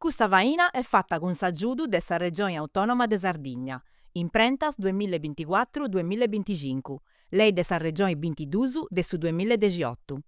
Questa vaina è fatta con s'aggiudu dessa Regione Autonoma de Sardigna, in prentas 2024-2025, lei dessa Regione 22 de su 2018.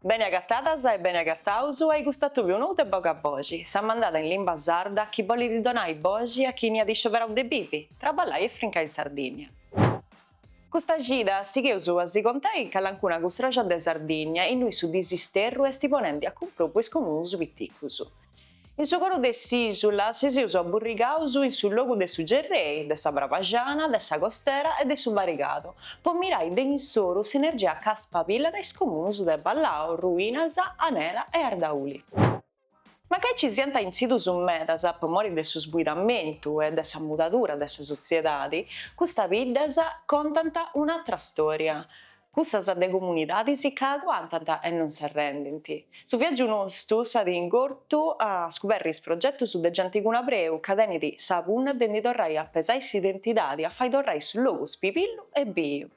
Bene agattadas e bene agattausu hai gustato venuto e boga bogi. S'ha mandata in lingua sarda chi vuole ridonare i bogi a chi ne ha di scioperau de bivi, traballai e frinca in Sardegna. Questa gita si che usu a si contai che l'ancuna gustroja de Sardegna in lui su disisterru e stiponenti a compropos comunusu pitticusu. In su coro de s'isula si usa a burrigausu in sul logo de su gerrei, de sa bravagiana, de sa costera e de su varigato, po mirai de insoru sinergia caspapilla de scomunusu de Ballau, Ruinasa, Anela e Ardauli. Ma che ci sienta in situ su metas a mori de su sbuidammentu e de sa mutatura de sa sociedadi, questa viddasa contanta un'altra storia. Questa de comunidadi si aguantanta e non si arrendenti. Su viaggio nostro sa di ingortu a scoperri il progetto su de gente cunabreu, cadeniti sa punna dendi torrai a pesai s'identidadi a fai torrai su logo spipillu e bio.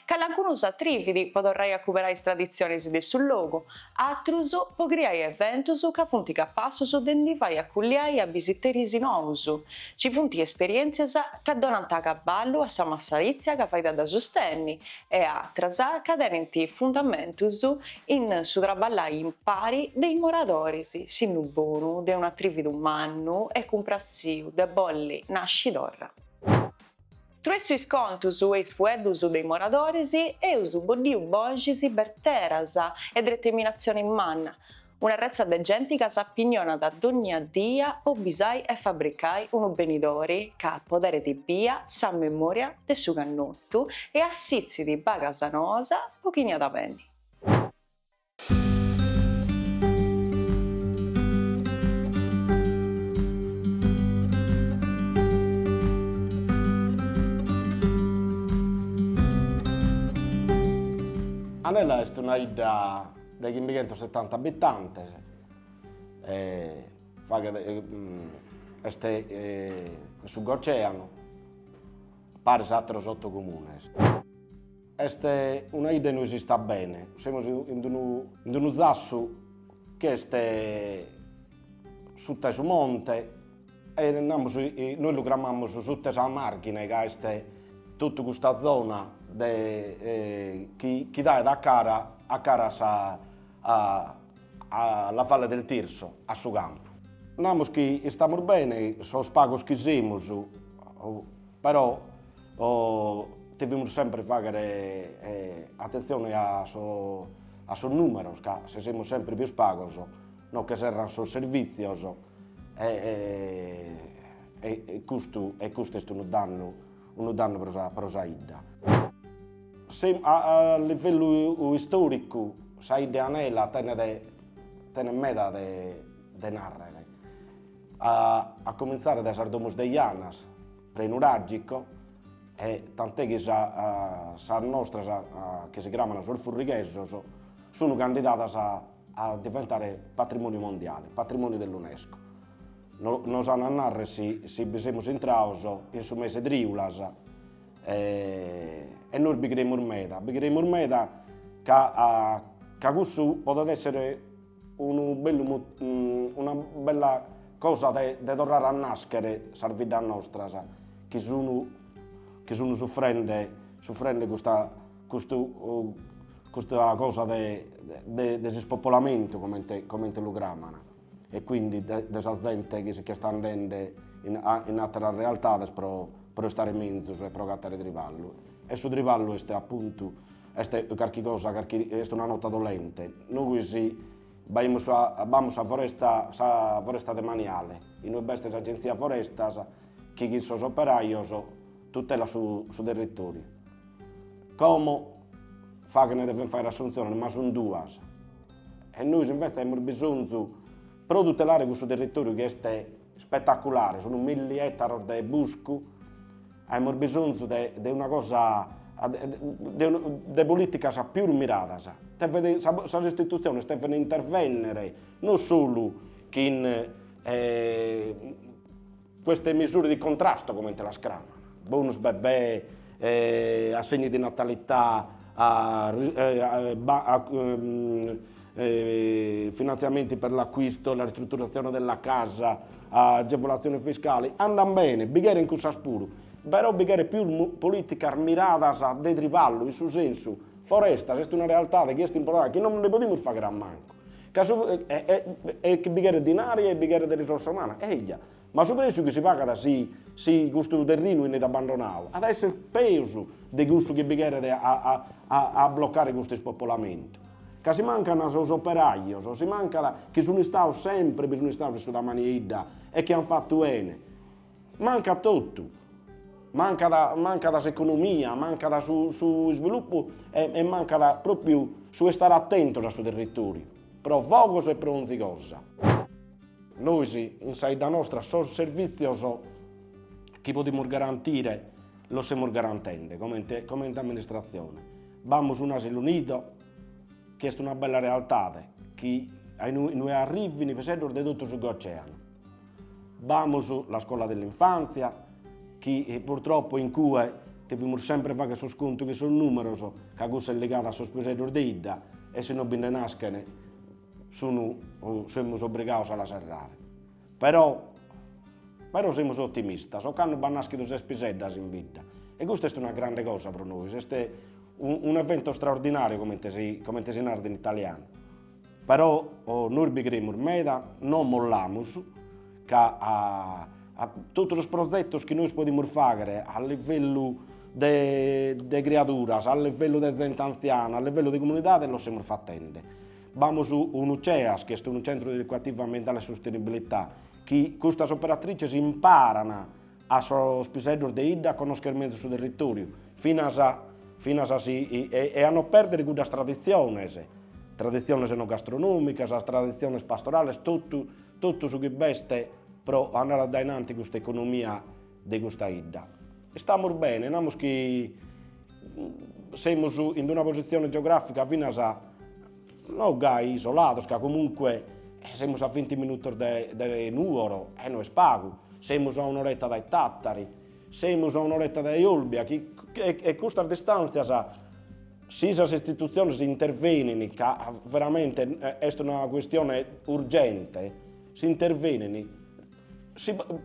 Calancuno sa trividi potorrai a recuperare tradizioni di sul logo, altrusu po creare eventus ca funti capassus dendi vai a culliai a visitterisi nousu. Ci funti esperienze ca donanta a cavallo a sa massarizia ca fai da sostenni e altras ca tenenti fundamentus in su traballai in pari dei moradoris, sinnu bonu de una trividu mannu e cumpraziu de bolli nascidorra. Tra i scontus e i fueddus dei moradores e usu bodiu bogis berteras e determinazione in manna. Una razza de gente che s'appignona da ogni dia o bisai e fabbricai un benidori che ha potere di via sa memoria de su cannottu e assizi di bagasanosa o chigna da penni. Anela è una isla di 570 abitanti, sull'oceano, pare altri 8 comuni. È una isla che non esiste bene, siamo in uno zasso che è sotto il monte e noi lo chiamiamo sotto la margine, che è tutta questa zona che dà da cara alla Valle del Tirso, a suo campo. Namos che stiamo bene, sono spagos che siamo, però dobbiamo sempre fare attenzione a suo numero, se siamo sempre più spagos, non che servono sul servizio, e questo è un danno per la idea. A livello storico, la idea Anela tiene meta di narrare. A cominciare da Sardomus de Llanas, prenuragico, e tant'è che la nostra, che si chiamano sul Furrigheso, sono candidate a diventare patrimonio mondiale, patrimonio dell'UNESCO. Noi hanno narrare se siamo entrati in su mese di Riulas e noi bigheremo meta che questo potrebbe essere una bella cosa da tornare a nascere la vita nostra, che sono soffrendo questa cosa di spopolamento come lo chiamano. E quindi della gente che sta andando in altre realtà per stare in mezzo e per gattare triballo. E su triballo è appunto è una nota dolente. Noi vamos a foresta demaniale, in noi beste agenzie forestas che sono operai tutela su territorio. Come fa che ne devono fare assunzioni, ma sono due. e noi invece abbiamo bisogno di tutelare questo territorio che è spettacolare, sono 1000 ettari di bosco, abbiamo bisogno di una cosa, di politica più mirata. Le istituzioni devono intervenire non solo in queste misure di contrasto come te la scrama, bonus bebè, assegni di natalità, finanziamenti per l'acquisto, la ristrutturazione della casa, agevolazioni fiscali, andano bene, bighere in corsa spuro, però bighere più politica mirata a derivarlo, in suo senso, foresta, è una realtà che è importante, che non ne possiamo fare gran manco. È che bighere dinaria e bighere di risorsa umana, ma su questo che si paga da questo terreno non è abbandonato, adesso è il peso di questo che bighere a bloccare questo spopolamento. Che si mancano gli operai, si manca che sono stati sempre bisogna stare sulla maniera e che hanno fatto bene. Manca tutto, manca dall'economia, manca da su sviluppo e manca proprio su stare attento al suo territorio. Però vogos e pronti cosa. Noi, in saida nostra, sono servizi che possiamo garantire, lo stiamo garantendo come amministrazione. Abbiamo un asilo nido, che è una bella realtà, che noi arrivi in vesedo di tutto sull'oceano. Abbiamo la scuola dell'infanzia, che purtroppo in cui dobbiamo sempre fare su sconto che sono numerosi, che questo è legato a sospeso di idda, e se non ne nascono, siamo obbligati a serrare. Però siamo ottimisti, so che hanno nascito 6 piseddas in vita. E questa è una grande cosa per noi, è un evento straordinario come si narra in italiano. Però noi bigheremo meda, non molliamo, che a tutti i progetti che noi possiamo fare a livello di creature, a livello di gente anziana, a livello di comunità, lo stiamo facendo. Abbiamo un UCEAS, che è un centro educativo ambientale e sostenibilità, che queste operatrici imparano a spisedere di idda a conoscere meglio sul territorio, fino a e hanno perdere quelle tradizioni enogastronomiche, tradizioni pastorali, tutto su che beste per andare a dare avanti questa economia di questa idda. E stiamo bene, che siamo in una posizione geografica fino a non isolados, che comunque siamo a 20 minuti da Nuoro e noi spago, siamo a un'oretta dai Tattari, siamo a un'oretta da Olbia, e questa distanza, se le istituzioni intervengono, che veramente è una questione urgente, si intervengono,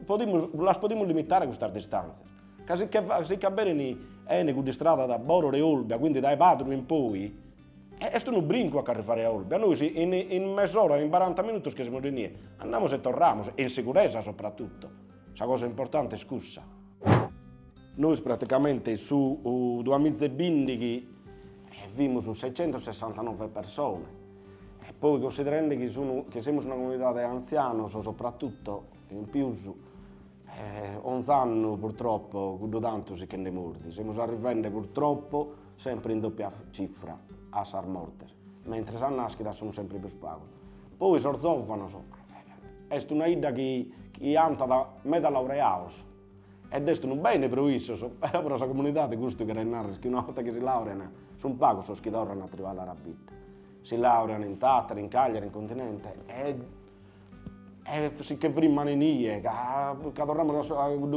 possiamo limitare questa distanza. Se capire di strada da Boro e Olbia, quindi dai Padru in poi, è un brinco a arrivare a Olbia. Noi in mezz'ora, in 40 minuti che siamo lì, andiamo e torniamo, e in sicurezza soprattutto. Questa cosa importante è scusa. Noi praticamente su 2020 vimmo su 669 persone. E poi considerando che siamo una comunità di anziani, soprattutto in più, 11 anni purtroppo, con tanto si chiede morti. Siamo arrivati purtroppo sempre in doppia cifra a sar morte, mentre le nascite sono sempre più spaghe. Poi sorzofano, è una idea che anta da me da laureados, ed è un bene per questo, però per la comunità di questo che è che una volta che si laureano, sono paghi su chi dormono a trovare la vita. Si laureano in Tattari, in Cagliari, in continente, e si che rimane in ie, che dormiamo a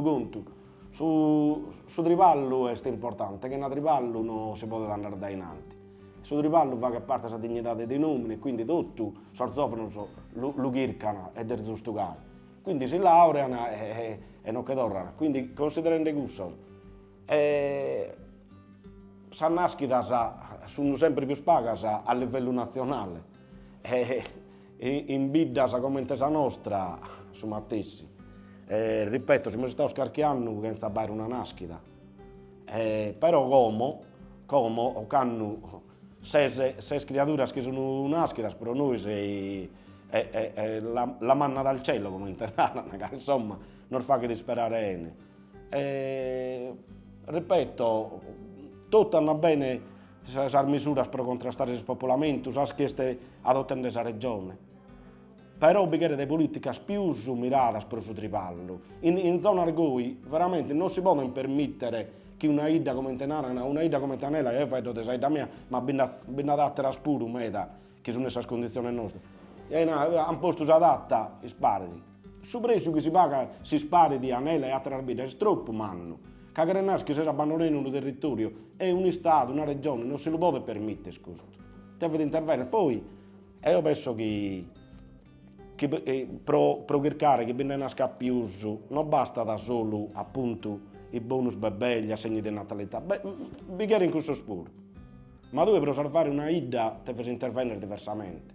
conto. Su trivallo è importante, che in trivallo non si può andare da innanti. Su trivallo va che parte la dignità dei nomi, quindi tutto sorzofono lo chircano e del giustugare. Quindi si laureano e non che dormono. Quindi considerando questo, le nascite sono sempre più spaghe a livello nazionale. In vita come la nostra, sono attesi. Ripeto, siamo stati scarchiando senza fare una nascita. Però come hanno 6 creature che sono nascite, per noi è la manna dal cielo, come intendano, insomma, non fa che disperare. Ripeto, tutto andrà bene esas misuras per contrastare il spopolamento, esas che adottano esa regione. Però bighere de politicas più miradas per su triballo. In zona Argoi veramente non si possono permettere che una ida come Tenarana, una ida come Tanella, io vedo de saida mia, ma binna dattera spuru meda, che sono esas condizioni nostre. E hanno posto adatta e sparidi. Su prezzo che si paga si spari di Anella e altre arbitri è troppo manno. Cagrenaschi che si abbandonano un territorio e un Stato, una regione, non se lo può permettere, scusa. Deve intervenire. Poi, io penso che per cercare che venga a più non basta da solo appunto i bonus bebè, gli assegni di natalità, bighere in questo spuro. Ma dove per salvare una ida deve intervenire diversamente.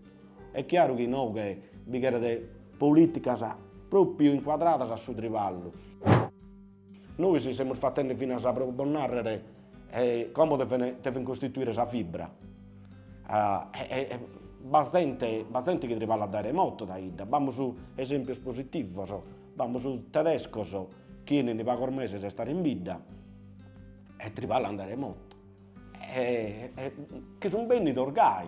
È chiaro che noi che bighere di politica proprio inquadrata a suo trivallo. Noi ci siamo fatti fino a proporre come deve costituire questa fibra. Bastante che trivalla a dare molto da ida. Abbiamo su esempio positivo, abbiamo su tedesco, che ne va con mesi a stare in vita e trivalla andare molto. Che sono beni d'orgai.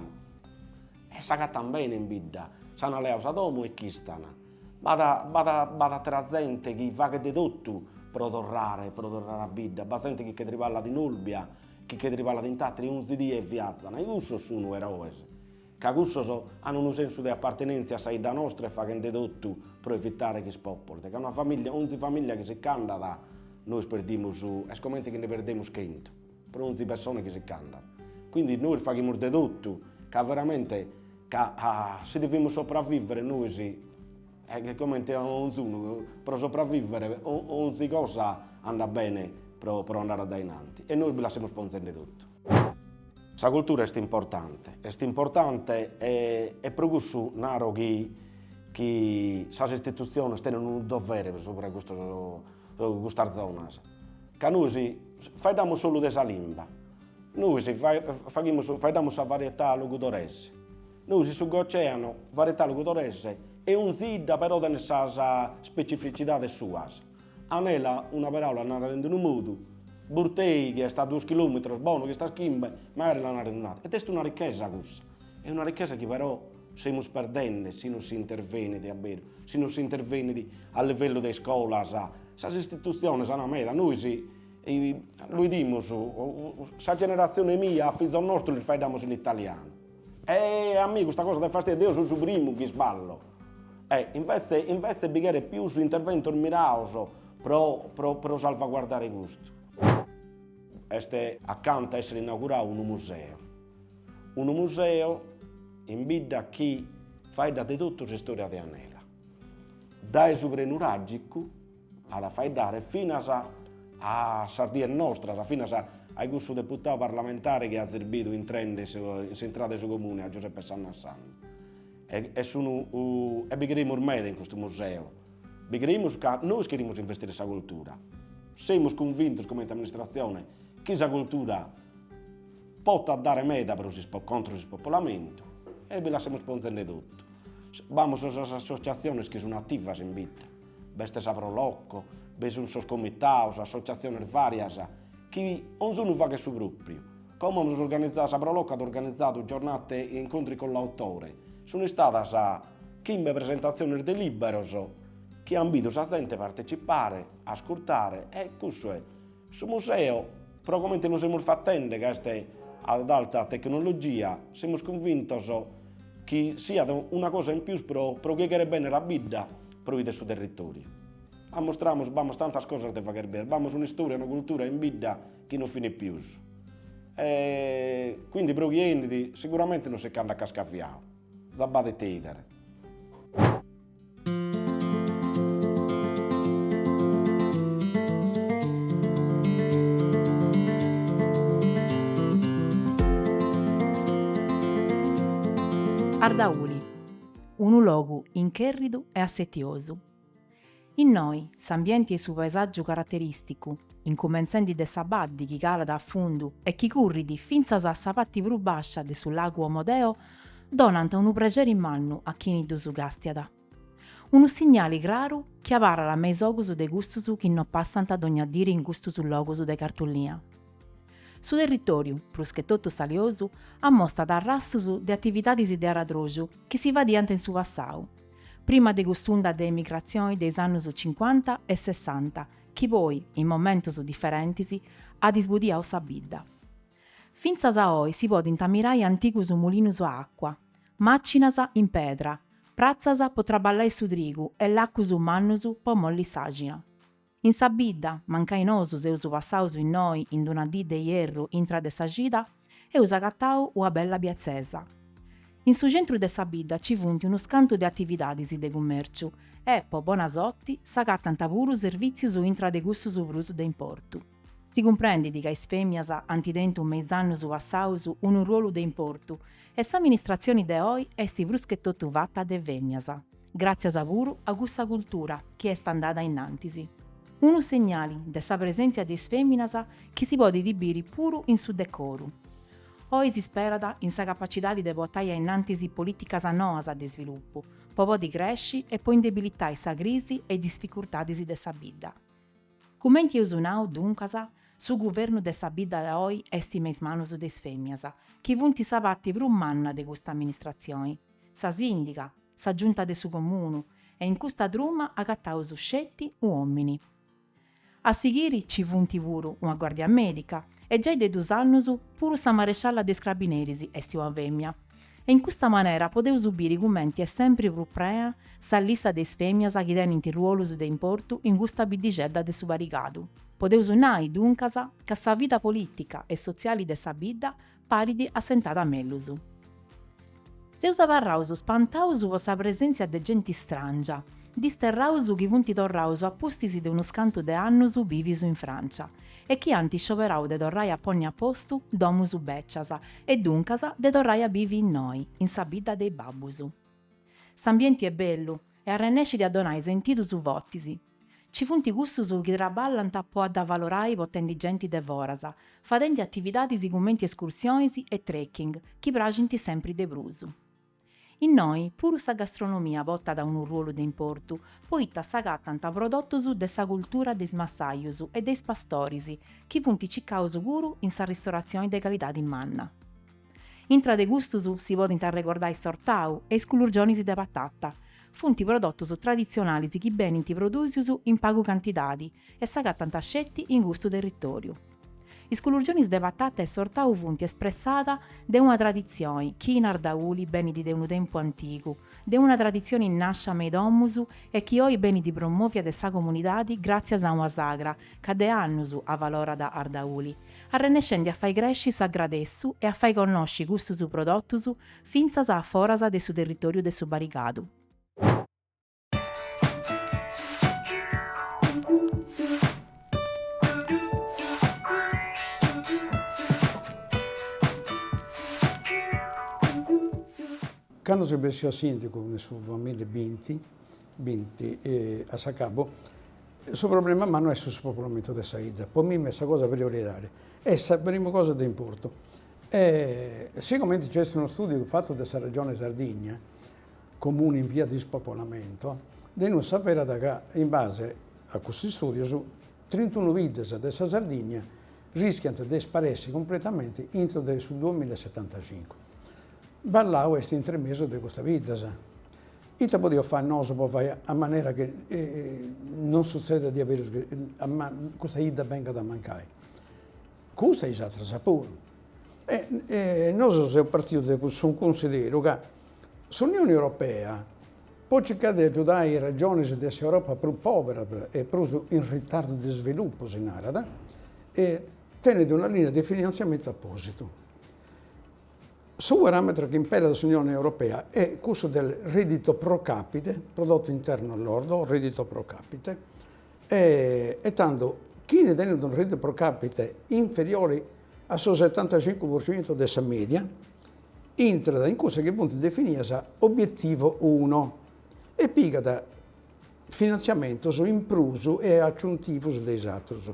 E sa che bene in vita, sanno leo sa domo e chi stanno. Bada tra gente che fa che di tutto produrrare la vita, bastante che trivalla di Nulbia, che trivalla di intatri, uns di e viazzano, e questo sono eroi. Che questo hanno un senso di appartenenza a saida nostra e fa che di tutto per evitare che spopoli. Che una famiglia, 11 famiglie che si candida, noi perdiamo su, e scommetti che ne perdiamo 100, per 11 persone che si candidano. Quindi noi facciamo di tutto, che veramente, se dobbiamo sopravvivere noi sì, che come ognuno per sopravvivere ogni cosa anda bene per andare avanti e noi vi lasciamo sponsore tutto. La cultura è importante e per questo naro che le istituzioni hanno un dovere sopra questa zona. Che noi facciamo solo della lingua, noi facciamo la varietà logudorese, noi sull'oceano varietà logudorese e un zida però delle specificità sue. Anela una parola nara dentro un modo, Burtei che sta a 2 km, buono che sta a Schimbe, ma era la nara dentro. Ed è una ricchezza questa. È una ricchezza che però stiamo perdendo se non si interviene davvero, se non si interviene a livello di scuola, le istituzioni sono a meta, noi lo diciamo, la generazione mia, figlio nostro, li facciamo in italiano. E a me questa cosa deve fastidio, io sono il primo che sballo. Invece bigare più su intervento mirato per salvaguardare questo. Accanto a essere inaugurato un museo in vita che fa da tutto la storia di Anela. Dai sovranuragico a fare dare fino a Sardia nostra, fino a questo deputato parlamentare che ha servito in trende centrale sul comune a Giuseppe Sannassano. E bigheremo ormai in questo museo. Bigheremo che noi queremos investire in questa cultura. Siamo convinti come amministrazione che questa cultura può dare meta contro il spopolamento e vi lasciamo sponsore tutto. Abbiamo le associazioni che sono attive in vita. Beste Saprolocco, sono comitati, associazioni varie che ognuno fa che suo gruppo. Come abbiamo organizzato, Saprolocco ha organizzato giornate e incontri con l'autore. Sono state 15 presentazioni di libero che hanno invitato la gente a partecipare, a ascoltare e questo è. Sul museo, però come non siamo facendo che ad alta tecnologia, siamo convinti che sia una cosa in più per chiedere bene la vita per il suo territorio. Mostriamo tante cose da fare bene, abbiamo una storia, una cultura in vita che non finisce più. Quindi per chiedere sicuramente non si canta a cascafiato. Zabbate Teidere. Ardauli, un luogo incherrido e assetioso. In noi, s'ambienti e su paesaggio caratteristico, incommenzendi de sabaddi chi cala da fondo e chi curridi finza sa sapatti più bascia de sul lago Amodeo, donant un piacere in mano a chi nidu su gastiada. Un segnale chiaro che avara la meisogusu de gustusu chi non passant ad ogni dire in gustusu logusu de cartullia. Su territoriu, prus che tutto saliosu, ammostra da rassus de attivitadis de aradroju che si va diante in su passau. Prima de gustunda de emigrazioni dei annus 50 e 60, chi poi, in momentos differentisi, ha disbudiau sa bidda. Finzas a oi si pod intamirai anticus mulinus a acqua, macinas in pedra, prazzas po traballai su trigu e laccus mannus po molli sagina. In sa bidda, mancainosus eus passaus in noi in una dì de ierru intra de sa gida, eus agattau una bella piazzesa. In su centru de sa bidda ci funti unu scantu de attividadis de commerciu e, po bonasotti, s'agattant puru servizius intra de cussus prus de importu. Si comprendit ca is femias antidentum meisannus passaus unu ruolu de importu e s'amministrazione de oi est prus che totu fatta de femias, grazias puru a cussa cultura chi est andata innantisi. Unu segnali de sa presenza de is feminas chi si podi dibiri puru in su decoru. Oi si sperat in sa capacidade de portare innantisi politicas noas de sviluppu, po podi cresci e po indebilitai sa crisi e difficultadis de sa bidda. Cumenti eus nau, duncas, su governu de sa bidda de oi est in meis manus de is femias, chi funti sa parti prus manna de custa amministrazione, sa sindica, sa giunta de su comunu, e in custa truma agattaus scetti uomini. A sighiri ci funti puru una guardia medica e già de 2 annus puru sa marescialla de Carabineris est una femmia. E in questa maniera podeus subire commenti e sempre più prea sa lista de femias chi tenint ruolus de importu in questa biddigedda de su baricadu. Podeus nai, duncas, ca sa vita politica e sociali de sa bidda paridi assentata mellus. Seus avarraus spantaus po sa presenza de gente strangia, disterraus chi funti torraus a postis de unu scantu de annus vivis in Francia, e chi anti scioperau de torrai a ponni a postu domus beccias, e duncas de torrai a vivi in noi, in sa bidda dei babbus. S'ambienti è bellu, e arrennescidi a donai sentitus votisi. Ci funti gustus chi traballant po ad avvalorai potendi genti de voras, fadenti attividadis commenti escursionis e trekking, chi praginti sempre de brusu. In noi, puru sa gastronomia porta da un ruolo de importu, poitta s'agattant prodottus de sa cultura des massaius e des pastoris, chi funti ciccaus puru in sa ristorazione de qualitadi manna. Intra de gustus si podint arrecordai sortau e sclurgionis de patata, funti prodottus tradizionalis chi benint produsius in pagu cantidadi e s'agattant scetti in gustu territoriu. Is culurgionis de patata e sortau funti espressata de una tradizione chi in Ardauli benit de unu tempu antigu, de una tradizione in nascia mei domus e chi oi benit promovia de sa comunidadi grazias a una sagra, ca de annus a valora da Ardauli, arrennescendi a fai cresci sa gradessu e a fai connosci gustus prodottus finzas a foras de su territoriu de su baricadu. Quando si è sia sindaco nel suo 2020 a Sacabo, il suo problema ma non è sul spopolamento della Saida. Per me questa cosa prioritaria è la prima cosa di importo. Siccome c'è uno studio fatto dalla regione Sardegna, comune in via di spopolamento, devono sapere che in base a questo studio su 31 vides della Sardegna rischiano di sparire completamente entro sul 2075. Ballau è intermesso di questa vita. Ita poteva fare noso a maniera che non succeda di avere questa vita venga da mancare. Questa è l'esatto sapore. Noi siamo partiti su un considero che l'Unione Europea può cercare di aiutare le regioni dell'Europa più povere e più in ritardo di sviluppo e tenere una linea di finanziamento apposito. Il parametro che impera dall'Unione Europea è quello del reddito pro capite, prodotto interno lordo, reddito pro capite, e tanto chi ne tiene un reddito pro capite inferiore al 75% della media, entra in questo che punto definisce obiettivo 1 e piega da finanziamento su impruso e aggiuntivo dei altri.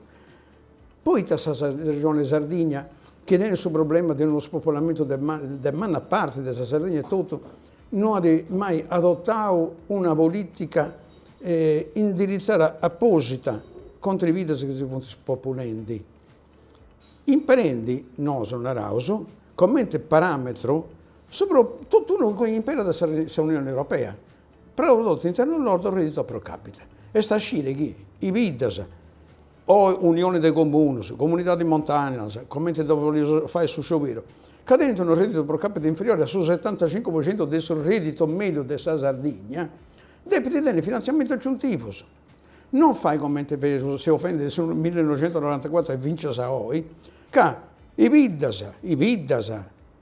Poi la regione Sardegna che nel suo problema dello spopolamento del manna parte della Sardegna e tutto, non ha mai adottato una politica indirizzata apposita contro i vite che si spopolenti. imprendi noso narauso, commente parametro, soprattutto uno che impera dall'Unione Europea, prodotto interno lordo, reddito pro capite. E sta a scire chi? I vidas, o unione dei comuni, comunità di montagna, commente dove fai su sciopero, cadendo un reddito pro capite inferiore al 75% del reddito medio della Sardegna, debiti del finanziamento aggiuntivo. Non fai come se offende sul 1994 e vince a oggi, che i vidas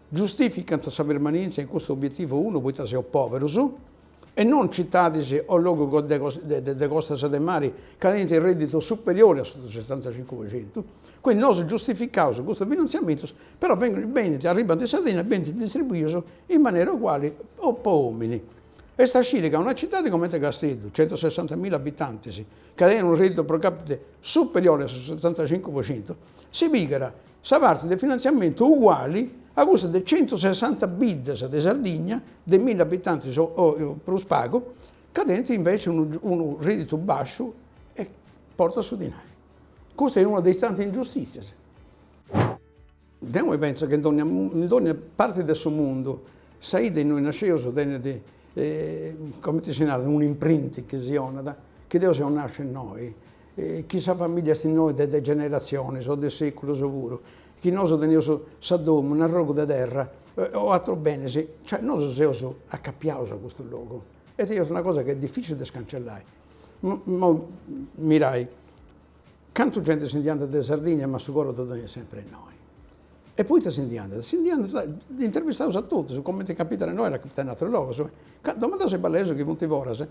giustificano la permanenza in questo obiettivo 1, poiché sei povero, e non cittadisi o luogo de costa de mari cadente il reddito superiore al 75%. Quindi noi giustifichiamo questo finanziamento, però vengono i beni che arrivano in Sardegna e beni distribuiti in maniera uguale o per uomini. E sta Scile, che è una città come Castello, 160.000 abitanti, che ha un reddito pro capite superiore al 75%, si vigara sa parte di finanziamento uguali a questo di 160 bid di Sardegna, di 1.000 abitanti per spago, cadente invece un reddito basso e porta su di noi. Questa è una delle tante ingiustizie. Io penso che in ogni parte del suo mondo, sai di noi nascevo, come ti segnala, un imprinting che si ha, che Dio sia nasce in noi, chissà famiglia di noi, delle generazioni, o del secolo sicuro, che noi teniamo Saddome, un rogo di terra, o altro bene, cioè noi siamo accappiati a questo luogo. E è una cosa che è difficile da scancellare. Mirai, quanto gente si indiana da Sardegna, ma sicuro è sempre noi. E poi si indiana, intervistato a tutti, su come ti capita noi, era capitato in altro luogo. Domanda se balleso che punti voras,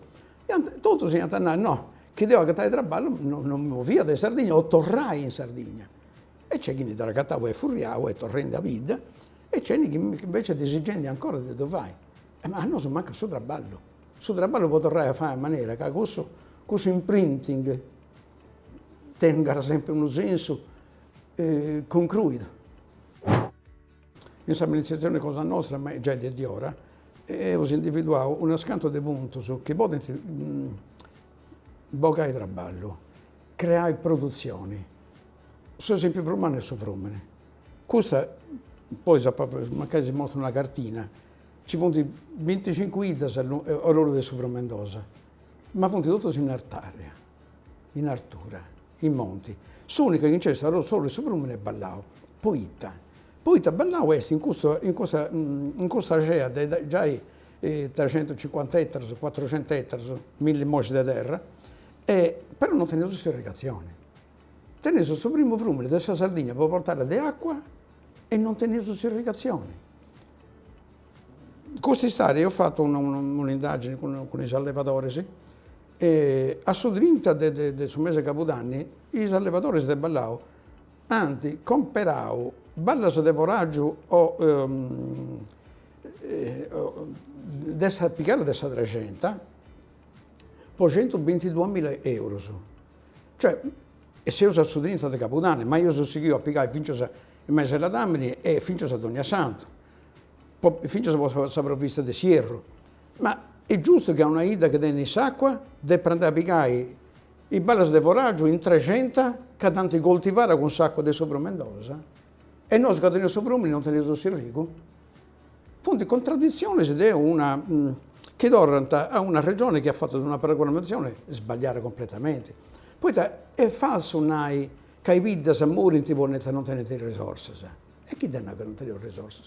tutti si indiano, no, che devo che tra ballo, non mi via da Sardegna, o torrai in Sardegna. E c'è chi da cattavo e furriavo e torrendo a vita, e c'è chi invece desigendi ancora di dove vai. Ma a noi manca su traballo. Su traballo può tornare a fare in maniera che questo imprinting tenga sempre un senso concluido. In questa amministrazione cosa nostra, ma già di ora, ho individuato un scanto di punti su che può boccare traballo, creare produzioni. Per esempio, per umano e sovrumane. Questa, poi magari si mostra una cartina, ci sono 25 idas all'ora di Sovromendosa, ma sono tutti in artaria, in artura, in monti. L'unica che c'è solo il sovrumane è Ballao, Poita. Poita Ballao è in questa area già 350 ettari, 400 ettari, 1000 mosci di terra, però non tenere irrigazione. Tenere il suo primo fiume della Sardegna per portare dell'acqua e non tenere irrigazione. Quest'estate ho fatto un'indagine con i allevatori, sì, e a sudrinta del mese Capodanni, i allevatori di Ballao hanno comprato ballas de foraggio o dessa piccare dessa 300 per 122.000 euro. Cioè, e se usa su dentro di Capodanno, ma io sono seguito a piccare finché il mese della Damini e finché a Dogna Santo, finché si provvista di sierro. Ma è giusto che una ida che dà in acqua deve prendere a piccare i ballas de foraggio in 300 che tanto coltivare con sacco di Sovromendosa e noi che teniamo sovrumini non teniamo sirrico. Punto di contraddizione si deve una che doranta a una regione che ha fatto una programmazione sbagliare completamente. Poi è falso che i vidas a muri in Tibonetta non tenete risorse. E chi danno che non tenete risorse?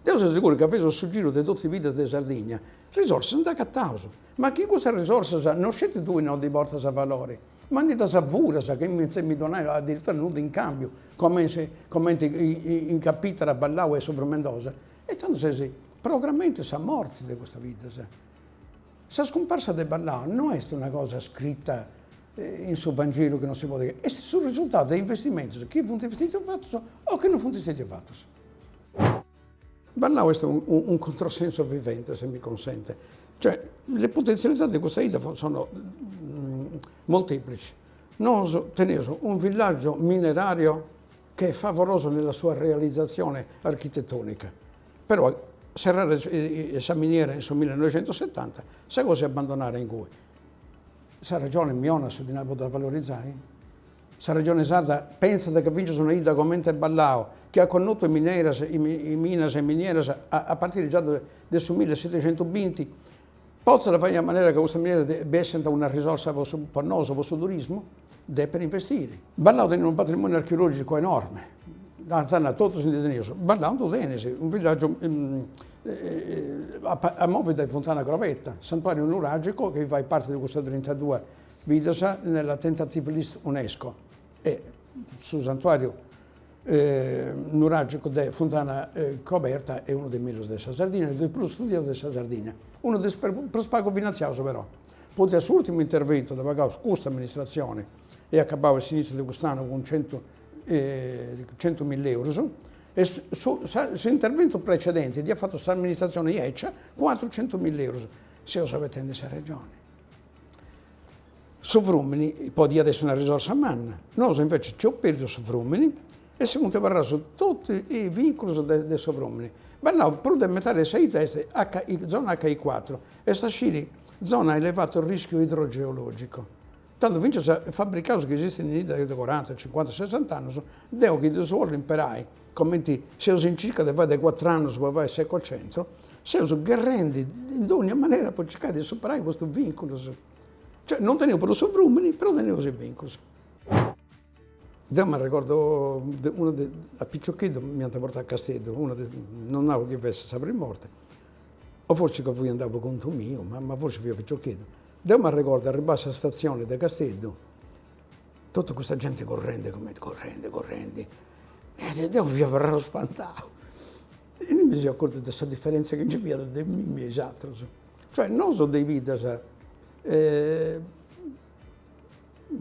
Devo essere sicuro che avevo sul giro di tutti i vidas di Sardegna, risorse non da cattauso. Ma chi queste risorse non siete tu non di porta a valore? Ma andate a savura, che mi donai addirittura nulla in cambio, come in capitolo a Ballao e Sovromendosa. E tanto se programmamente sono morti di questa vita. La scomparsa di Ballao non è una cosa scritta in sul Vangelo che non si può dire, è sul risultato degli investimenti, chi fu investito fatto o che non fu investito fatto. Ballao è un controsenso vivente, se mi consente. Cioè, le potenzialità di questa ida sono molteplici. Noi teniamo un villaggio minerario che è favoloso nella sua realizzazione architettonica, però se essa miniera nel 1970, sa cosa abbandonare in cui? Sa ragione Miona su di noi da valorizzare? la regione sarda pensa che vince una ida come Ballao, che ha condotto i minas e minieras a partire già del 1720, possono fare in maniera che questa miniera deve essere una risorsa per noi, per il turismo, deve investire. Ballao tiene un patrimonio archeologico enorme, tutto in Ballao è un villaggio a muovere da Fontana Crovetta, santuario nuragico che fa parte di questa 32 vidas nella tentative list UNESCO. E sul santuario nuragico di Fontana Coberta è uno dei meglio della Sardegna, dei più studiati della Sardegna, uno dei più spago finanziario però. Poi l'ultimo intervento da questa amministrazione e accabava a sinistro di quest'anno con 100.000 euro, e l'intervento precedente ha fatto questa amministrazione IECA 400.000 euro, se lo sapete in questa regione. Su Frumini, poi adesso è una risorsa a manna, noi invece ci ho perso su Frumini e si punta a parlare su tutti i vincoli di Frumini. Ma no, per mettere 6 teste, zona HI4, e sta sciri, zona elevato rischio idrogeologico. Tanto vince fabbricato che esiste in Italia da 40, 50, 60 anni, devo che di suolo imperai, commenti, se usi in circa dai 4 anni, se vai al secolo centro, se usi guerrendi in ogni maniera per cercare di superare questo vincolo. Cioè, non tenevo per lo sovrumini, però tenevo questi vincoli. Io mi ricordo, a Picciocchito mi hanno portato a Castello, non avevo che avesse sempre morte, o forse che poi andavo conto mio, ma forse più a Picciocchito. Io mi ricordo, arrivare alla stazione di Castello, tutta questa gente corrente, io vi avrò spantato. E non mi sono accorto di questa differenza che c'è dai miei altri. Cioè, non sono dei vidas,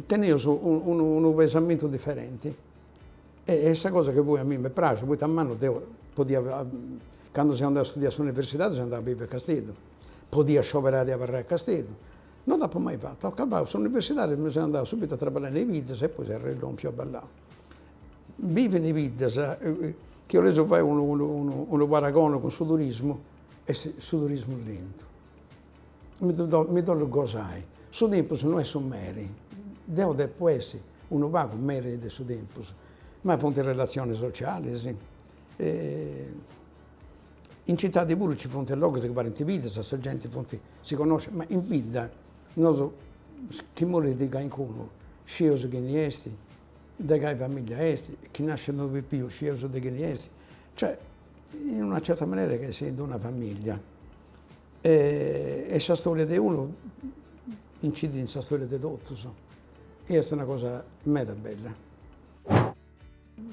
tenevo un pesamento differente. E questa cosa che poi a me mi piace, poi a mano quando si andava a studiare all'università si andava a vivere a Castello, podia scioperare a parlare a Castello. Non l'ho mai fatto, ho acabato all'università e mi sono andato subito a lavorare nei vidas e poi si era più a ballare. Vive nei vidas, che io adesso fare un paragone con il turismo, è il turismo lento. Mi do il gosai. Su tempo non è sommeri, deve essere un vago merito del suo tempo, ma fonte relazioni sociali, sì. In città di pure ci fonte luoghi che parenti vita, se la gente si conosce, ma in vita noi chi muore di qualcuno, sceso che ne esti, da che famiglia esti, chi nasce non più, sceso di che ne esti, cioè in una certa maniera che sei di una famiglia. E questa storia di uno incide in questa storia di tutti. E questa è una cosa mega bella.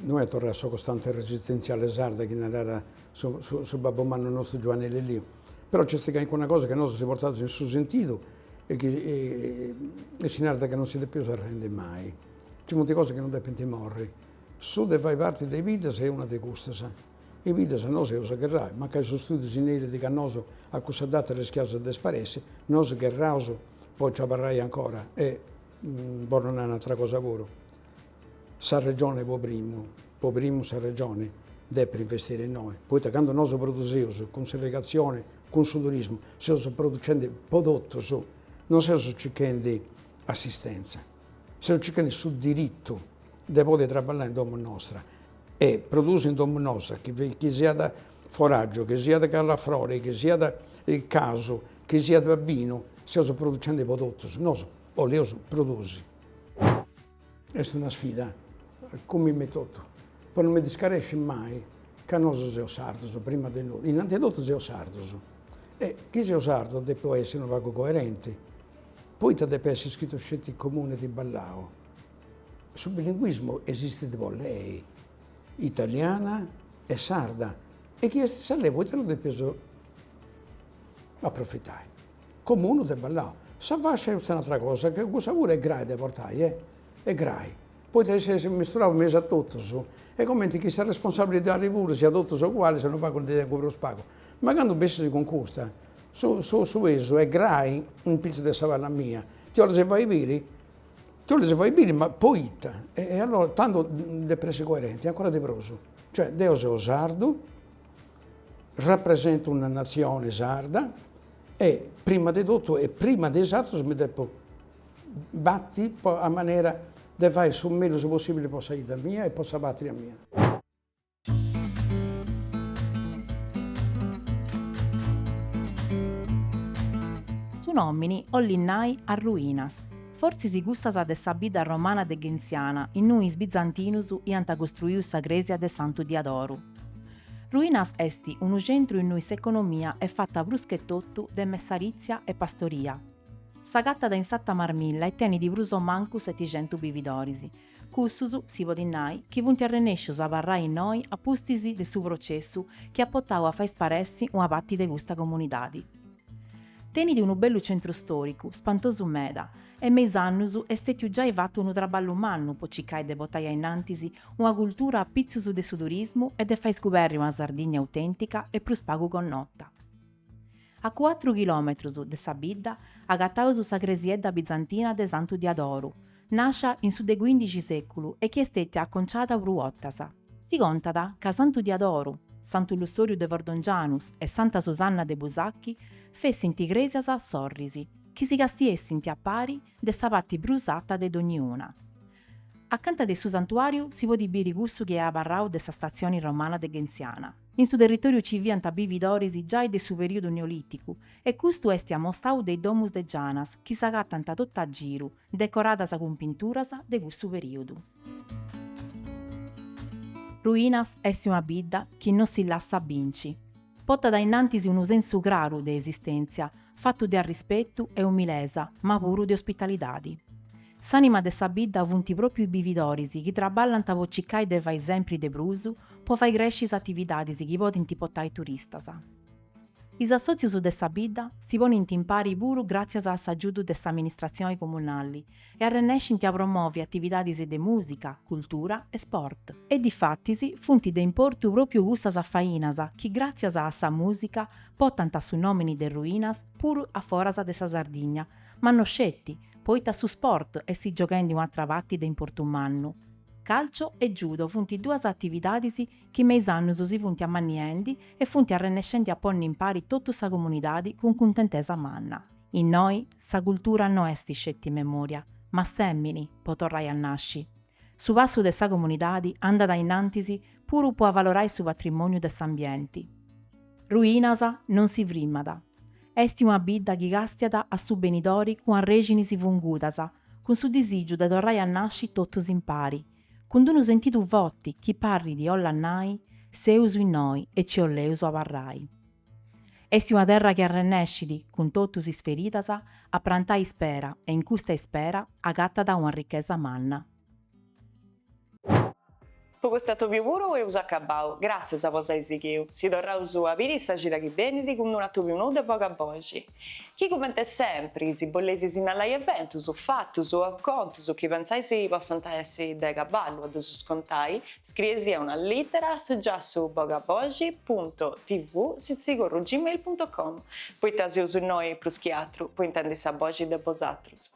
Noi è tornato su costante resistenziale sarda che era su babbo manno nostro Giovanni Lelio. Però c'è stata anche una cosa che noi si è portato in suo sentito e che si narra che non si deve più arrendere mai. Ci sono molte cose che non devono morire. Su deve fare parte dei vidas è una di queste. I vidas non si usa guerrare, ma che sono studi in neri di cannoso a questa data le schiasse di sparesse, non si guerrauso, poi ci parlerai ancora e poi non è un'altra cosa pure. Sa regione po primo sa regione deve investire in noi. Poi quando noi produciamo con segregazione, con il turismo, stiamo producendo prodotti, non stiamo cercando assistenza, stiamo cercando sul diritto di poter lavorare in domo nostra e produrre in domo nostra, che sia da foraggio, che sia da calafrore, che sia da caso, che sia da vino, stiamo producendo i prodotti, noi vogliamo produrre. Questa è una sfida, come metodo. Poi non mi discaresce mai che noi siamo sardi, prima di noi. Innanzitutto siamo sardi. E chi sia sardo deve essere un vago coerente. Poi deve essere scritto scelto il comune di Ballao. Sul bilinguismo esiste di lei, italiana e sarda. E chi sa lei poi te lo deve approfittare. Comune di Ballao. Se faccia un'altra cosa, che cosa pure è grave da portare, è grave. Poi si misturava mese a tutto, e come chi sia responsabile di pure, sia tutto uguale, se non va con il lo spago. Ma quando si conquista, su eso è grave un pizzo di savalla mia, ti ho se fai bene, ma poi e allora tanto deve essere coerente, ancora di proso. Cioè, Dio è sardo, rappresenta una nazione sarda, e prima di tutto e prima di esatto mi devo batti a maniera de fare su meglio possibile per la saída mia e per la patria mia. Su nomini ollinnai a ruinas. Forzi si gustas de sa bida romana de Genziana, in nuis bizantinus iant costruius sa gresia de Santu Diadoru. Ruinas esti unu centru in nuis economia e fatta bruschettottu de messarizia e pastoria. Sa gatta da insatta marmilla e teni di bruso mancu 700 bividorisi. Cussus, si vodinnai, chi vunti arrenescius a barrai in noi a pustisi de su processu che appottau a fai sparessi una patti de gusta comunidadi. Teni di unu bellu centru storicu, spantosu meda, e meis annus estetiu già fattu unu traballu mannu po cicai de botaia innantisi una cultura a pizzusu de su turismu e de fai scuberri una Sardigna autentica e prus pagu connotta. A 4 chilometrus de sa bidda agattausu sa gresiedda bizantina de Santu Diadoru, nascia in su de XV seculu e chi estette acconciata pruottasa. Si contada ca Santu Diadoru, Santu Lussoriu de Vordongianus e Santa Susanna de Busacchi fessint igresias a sorrisi, chi si castiessint a pari de sa patti brusata de dogniuna. Accanta de su santuariu si podi biri cussu che è abarrau de sa stazione romana de Genziana. In su territoriu ci viant bividorisi già de su periodu neoliticu e custu est amostau dei domus de Gianas, chi s'agattant tot a giru, decoradas cun pinturas de cussu periodu. Ruinas est una bidda chi non si lassa binci. Potta da innantisi unu sensu craru de esistenzia, fattu de arrispettu e umilesa, ma puru de ospitalidadi. S'anima de sa bidda vunti propriu i bividorisi chi traballant po ciccai de fai sempri de brusu, po fai crescis attividadisi chi potint portai turistasa. Is assozius de sa bidda si ponint in pari puru grazias a s'aggiudu de s'amministrazioni comunali e arrennescint a promovi attividadisi de musica, cultura e sport. E difattisi funti de importu propriu cussas affainas chi grazias a sa musica portant a su nomini de ruinas puru a foras de sa Sardigna, ma non scetti, poita su sport e si giochendi un'altra patti de importu mannu. Calcio e judo funti duas attividadisi chi meis annus si funti ammanniendi e funti arrennescendi a ponni in pari tottu sa comunidadi cun cuntentesa manna. In noi, sa cultura non esti scetti memoria, ma semmini po torrai a nasci. Su passu de sa comunidadi anda da innantisi puru po avalorai su patrimoniu de s'ambienti. Ruinasa non si vrimmada. Esti una bidda chi gastiada a su benidori cun arregini si vungudasa, cun su disigiu de torrai a nasci tottus in pari, con unu sentitu votti chi parri di ollannai, seusu in noi e ci olleusu avarrai. Esti una terra che arrennescidi, con tottus isferitasa, a prantai spera e in custa ispera agatta da una ricchezza manna. Po questo più puro e usa acabau, grazie a voi esigiu. Si torrà su a viri sa gira che benedi con una più nuda e poca voce. Chi commenta sempre, si bollesi sin alla evento, su fatto, su acconto, su chi pensai si possano essere da caballo ad su scontai, scriesi una lettera su già su bogavoci.tv gmail.com. Poi tasi su noi plus chiatru, poi intendi sa voce de vosatros.